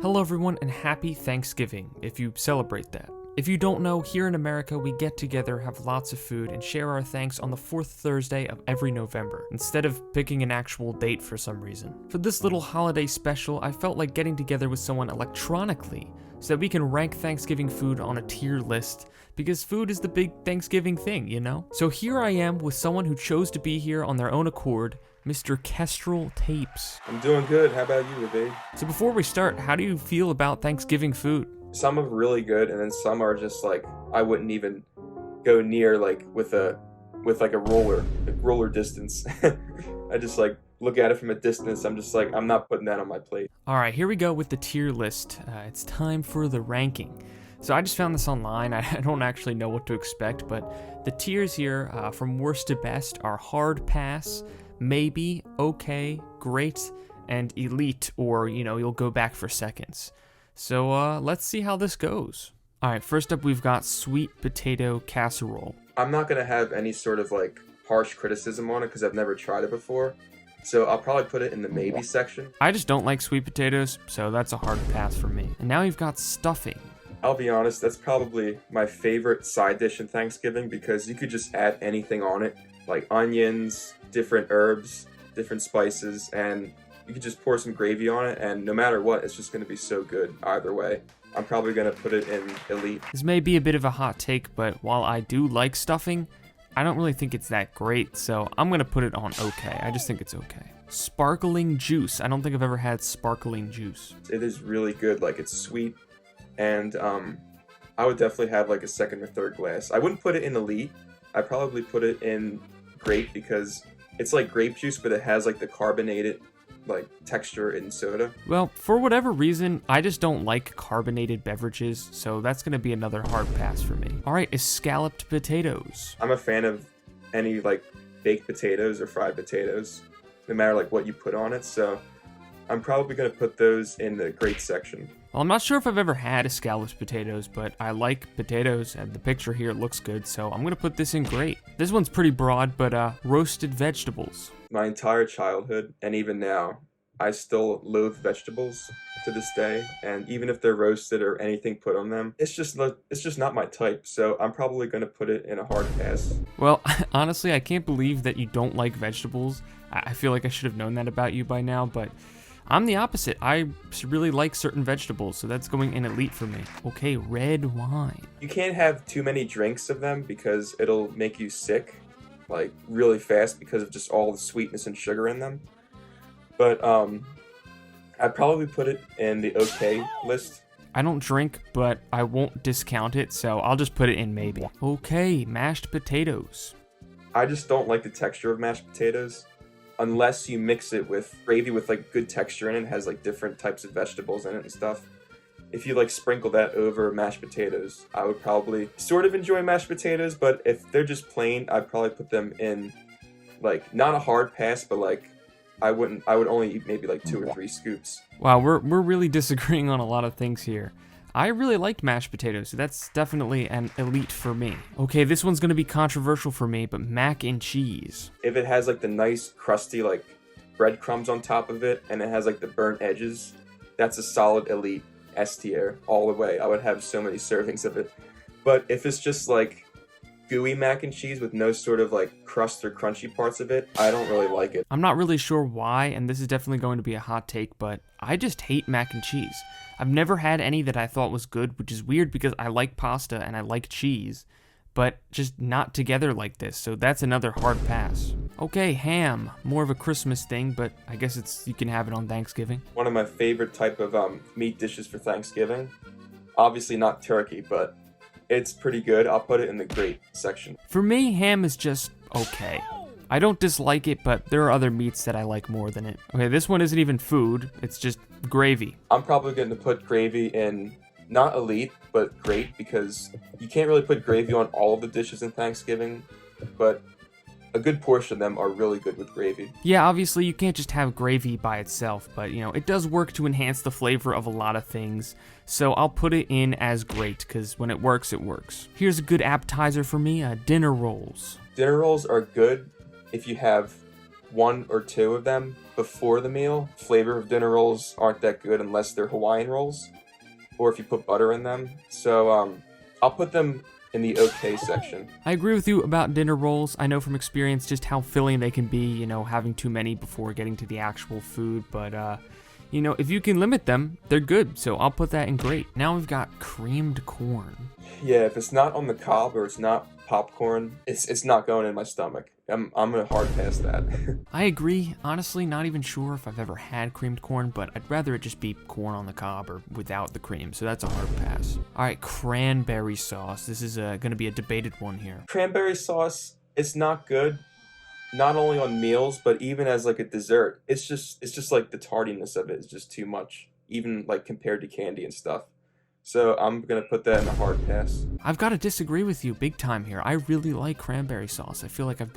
Hello everyone and happy Thanksgiving, if you celebrate that. If you don't know, here in America we get together, have lots of food, and share our thanks on the fourth Thursday of every November, instead of picking an actual date for some reason. For this little holiday special, I felt like getting together with someone electronically, so that we can rank Thanksgiving food on a tier list, because food is the big Thanksgiving thing, you know? So here I am with someone who chose to be here on their own accord, Mr. Kestrel Tapes. I'm doing good. How about you, Ravade? So before we start, how do you feel about Thanksgiving food? Some are really good, and then some are just like I wouldn't even go near like with a roller distance. I just like look at it from a distance. I'm just like I'm not putting that on my plate. All right, here we go with the tier list. It's time for the ranking. So I just found this online. I don't actually know what to expect, but the tiers here from worst to best are hard pass, maybe, okay, great, and elite, or, you know, you'll go back for seconds. So let's see how this goes. All right, first up we've got sweet potato casserole. I'm not gonna have any sort of like harsh criticism on it because I've never tried it before. So I'll probably put it in the maybe section. I just don't like sweet potatoes, so that's a hard pass for me. And now you've got stuffing. I'll be honest, that's probably my favorite side dish in Thanksgiving because you could just add anything on it, like onions, different herbs, different spices, and you could just pour some gravy on it, and no matter what, it's just going to be so good either way. I'm probably going to put it in elite. This may be a bit of a hot take, but while I do like stuffing, I don't really think it's that great, so I'm going to put it on okay. I just think it's okay. Sparkling juice. I don't think I've ever had sparkling juice. It is really good, like it's sweet, and I would definitely have like a second or third glass. I wouldn't put it in elite. I'd probably put it in great because it's like grape juice, but it has like the carbonated like texture in soda. Well, for whatever reason, I just don't like carbonated beverages, so that's gonna be another hard pass for me. All right, scalloped potatoes. I'm a fan of any like baked potatoes or fried potatoes, no matter like what you put on it, so I'm probably gonna put those in the great section. Well, I'm not sure if I've ever had scalloped potatoes, but I like potatoes, and the picture here looks good, so I'm gonna put this in great. This one's pretty broad, but roasted vegetables. My entire childhood, and even now, I still loathe vegetables to this day, and even if they're roasted or anything put on them, it's just not my type, so I'm probably gonna put it in a hard pass. Well, honestly, I can't believe that you don't like vegetables. I feel like I should have known that about you by now, but I'm the opposite. I really like certain vegetables, so that's going in elite for me. Okay, red wine. You can't have too many drinks of them because it'll make you sick, like really fast because of just all the sweetness and sugar in them. But I'd probably put it in the okay list. I don't drink, but I won't discount it, so I'll just put it in maybe. Okay, mashed potatoes. I just don't like the texture of mashed potatoes. Unless you mix it with gravy with like good texture in it, has like different types of vegetables in it and stuff. If you like sprinkle that over mashed potatoes, I would probably sort of enjoy mashed potatoes, but if they're just plain, I'd probably put them in like not a hard pass, but like I would only eat maybe like 2 or 3 scoops. Wow, we're really disagreeing on a lot of things here. I really liked mashed potatoes, so that's definitely an elite for me. Okay, this one's gonna be controversial for me, but mac and cheese. If it has like the nice crusty like breadcrumbs on top of it, and it has like the burnt edges, that's a solid elite S tier all the way. I would have so many servings of it. But if it's just like gooey mac and cheese with no sort of like crust or crunchy parts of it, I don't really like it. I'm not really sure why, and this is definitely going to be a hot take, but I just hate mac and cheese. I've never had any that I thought was good, which is weird because I like pasta and I like cheese, but just not together like this, so that's another hard pass. Okay, ham. More of a Christmas thing, but I guess you can have it on Thanksgiving. One of my favorite type of meat dishes for Thanksgiving. Obviously not turkey, but it's pretty good. I'll put it in the great section. For me, ham is just okay. I don't dislike it, but there are other meats that I like more than it. Okay, this one isn't even food, it's just gravy. I'm probably going to put gravy in not elite, but great, because you can't really put gravy on all of the dishes in Thanksgiving, but a good portion of them are really good with gravy. Yeah, obviously you can't just have gravy by itself, but you know, it does work to enhance the flavor of a lot of things, so I'll put it in as great, because when it works, it works. Here's a good appetizer for me, dinner rolls. Dinner rolls are good if you have one or two of them before the meal. Flavor of dinner rolls aren't that good unless they're Hawaiian rolls, or if you put butter in them. So I'll put them in the okay section. I agree with you about dinner rolls. I know from experience just how filling they can be, having too many before getting to the actual food, but if you can limit them, they're good, so I'll put that in great. Now we've got creamed corn. Yeah, if it's not on the cob or it's not popcorn, it's not going in my stomach. I'm gonna hard pass that. I agree. Honestly, not even sure if I've ever had creamed corn, but I'd rather it just be corn on the cob or without the cream, so that's a hard pass. All right, cranberry sauce. This is gonna be a debated one here. Cranberry sauce, it's not good. Not only on meals, but even as like a dessert. It's just like the tardiness of it is just too much, even like compared to candy and stuff. So I'm gonna put that in a hard pass. I've got to disagree with you big time here. I really like cranberry sauce. I feel like I've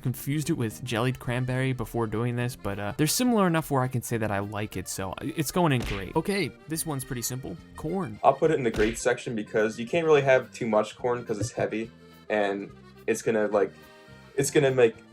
confused it with jellied cranberry before doing this, but they're similar enough where I can say that I like it, so it's going in great. Okay, this one's pretty simple. Corn. I'll put it in the great section because you can't really have too much corn because it's heavy, and it's gonna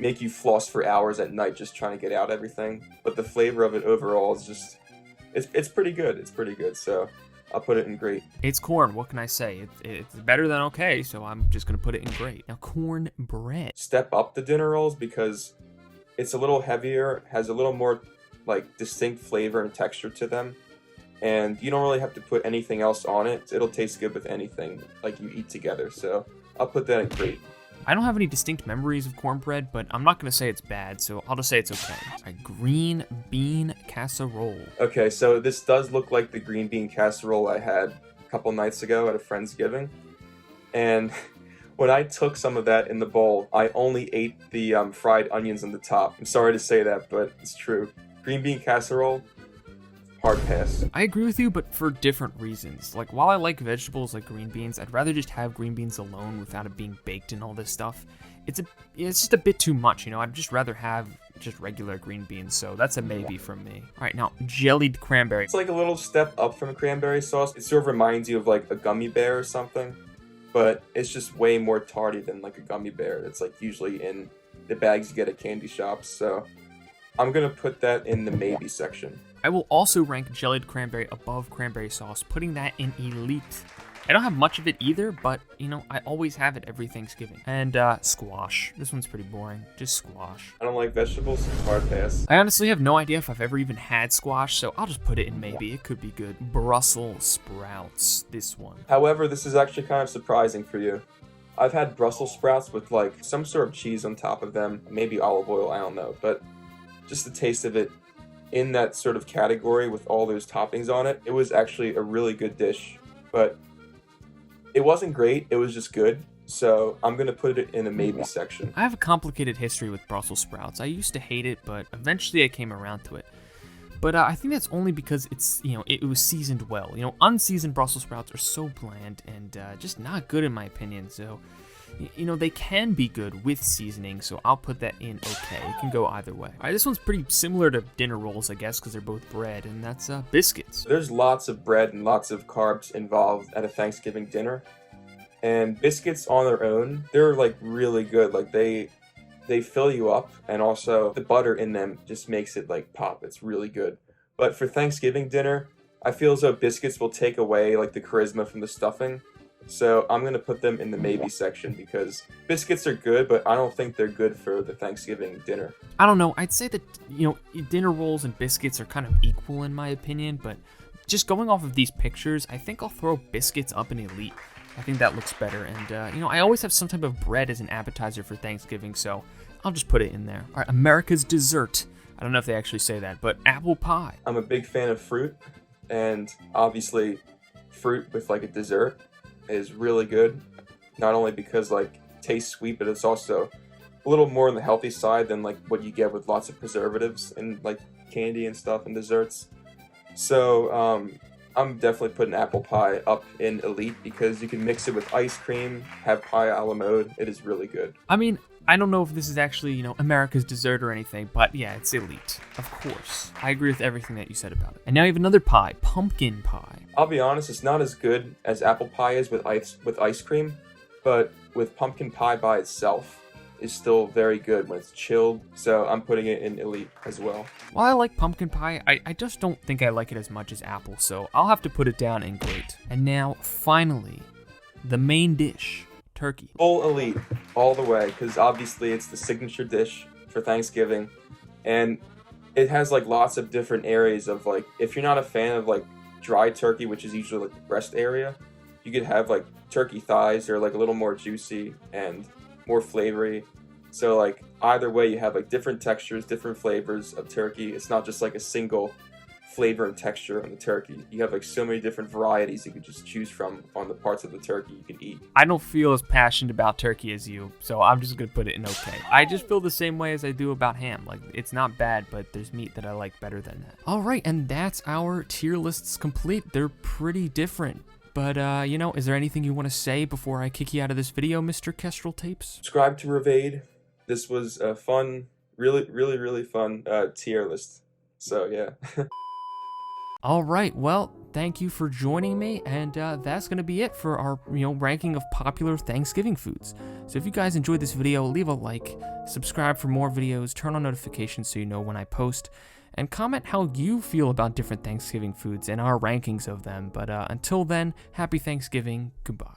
make you floss for hours at night just trying to get out everything. But the flavor of it overall is just it's pretty good. It's pretty good. So I'll put it in great. It's corn. What can I say? It's better than okay, so I'm just going to put it in great. Now, corn bread. Step up the dinner rolls because it's a little heavier, has a little more like distinct flavor and texture to them. And you don't really have to put anything else on it. It'll taste good with anything like you eat together. So I'll put that in great. I don't have any distinct memories of cornbread, but I'm not going to say it's bad, so I'll just say it's okay. All right, green bean casserole. Okay, so this does look like the green bean casserole I had a couple nights ago at a Friendsgiving. And when I took some of that in the bowl, I only ate the fried onions on the top. I'm sorry to say that, but it's true. Green bean casserole, hard pass. I agree with you, but for different reasons. Like, while I like vegetables like green beans, I'd rather just have green beans alone without it being baked and all this stuff. It's just a bit too much, I'd just rather have just regular green beans, so that's a maybe from me. All right, now, jellied cranberry. It's like a little step up from cranberry sauce. It sort of reminds you of like a gummy bear or something, but it's just way more tardy than like a gummy bear that's like usually in the bags you get at candy shops. So I'm gonna put that in the maybe section. I will also rank jellied cranberry above cranberry sauce, putting that in elite. I don't have much of it either, but, I always have it every Thanksgiving. And, squash. This one's pretty boring. Just squash. I don't like vegetables, hard pass. I honestly have no idea if I've ever even had squash, so I'll just put it in maybe. It could be good. Brussels sprouts, this one. However, this is actually kind of surprising for you. I've had Brussels sprouts with, like, some sort of cheese on top of them, maybe olive oil, I don't know, but just the taste of it in that sort of category with all those toppings on it, it was actually a really good dish, but it wasn't great, it was just good, so I'm going to put it in a maybe section. I have a complicated history with Brussels sprouts. I used to hate it, but eventually I came around to it. But I think that's only because it's, it was seasoned well. Unseasoned Brussels sprouts are so bland and just not good in my opinion, so they can be good with seasoning, so I'll put that in okay. It can go either way. All right, this one's pretty similar to dinner rolls, I guess, because they're both bread, and that's biscuits. There's lots of bread and lots of carbs involved at a Thanksgiving dinner, and biscuits on their own, they're like really good. Like they fill you up, and also the butter in them just makes it like pop. It's really good. But for Thanksgiving dinner, I feel as though biscuits will take away like the charisma from the stuffing. So I'm going to put them in the maybe section because biscuits are good, but I don't think they're good for the Thanksgiving dinner. I don't know. I'd say that, dinner rolls and biscuits are kind of equal in my opinion, but just going off of these pictures, I think I'll throw biscuits up in elite. I think that looks better. And, I always have some type of bread as an appetizer for Thanksgiving, so I'll just put it in there. All right, America's dessert. I don't know if they actually say that, but apple pie. I'm a big fan of fruit, and obviously fruit with like a dessert is really good, not only because like it tastes sweet, but it's also a little more on the healthy side than like what you get with lots of preservatives and like candy and stuff and desserts. So I'm definitely putting apple pie up in elite because you can mix it with ice cream, have pie a la mode. It is really good. I mean, I don't know if this is actually, America's dessert or anything, but yeah, it's elite. Of course. I agree with everything that you said about it. And now you have another pie, pumpkin pie. I'll be honest, it's not as good as apple pie is with ice cream, but with pumpkin pie by itself, is still very good when it's chilled. So I'm putting it in elite as well. While I like pumpkin pie, I just don't think I like it as much as apple, so I'll have to put it down in great. And now, finally, the main dish, turkey. Full elite all the way, because obviously it's the signature dish for Thanksgiving, and it has like lots of different areas of like, if you're not a fan of like dry turkey, which is usually like the breast area, you could have like turkey thighs. They're like a little more juicy and more flavory. So like either way, you have like different textures, different flavors of turkey. It's not just like a single flavor and texture on the turkey. You have like so many different varieties you could just choose from on the parts of the turkey you can eat. I don't feel as passionate about turkey as you, so I'm just gonna put it in okay. I just feel the same way as I do about ham. Like, it's not bad, but there's meat that I like better than that. All right, and that's our tier lists complete. They're pretty different. But, is there anything you want to say before I kick you out of this video, Mr. Kestrel Tapes? Subscribe to Ravade. This was a fun, really fun tier list. So, yeah. All right, well, thank you for joining me, and that's going to be it for our, ranking of popular Thanksgiving foods. So if you guys enjoyed this video, leave a like, subscribe for more videos, turn on notifications so you know when I post, and comment how you feel about different Thanksgiving foods and our rankings of them. But until then, happy Thanksgiving, goodbye.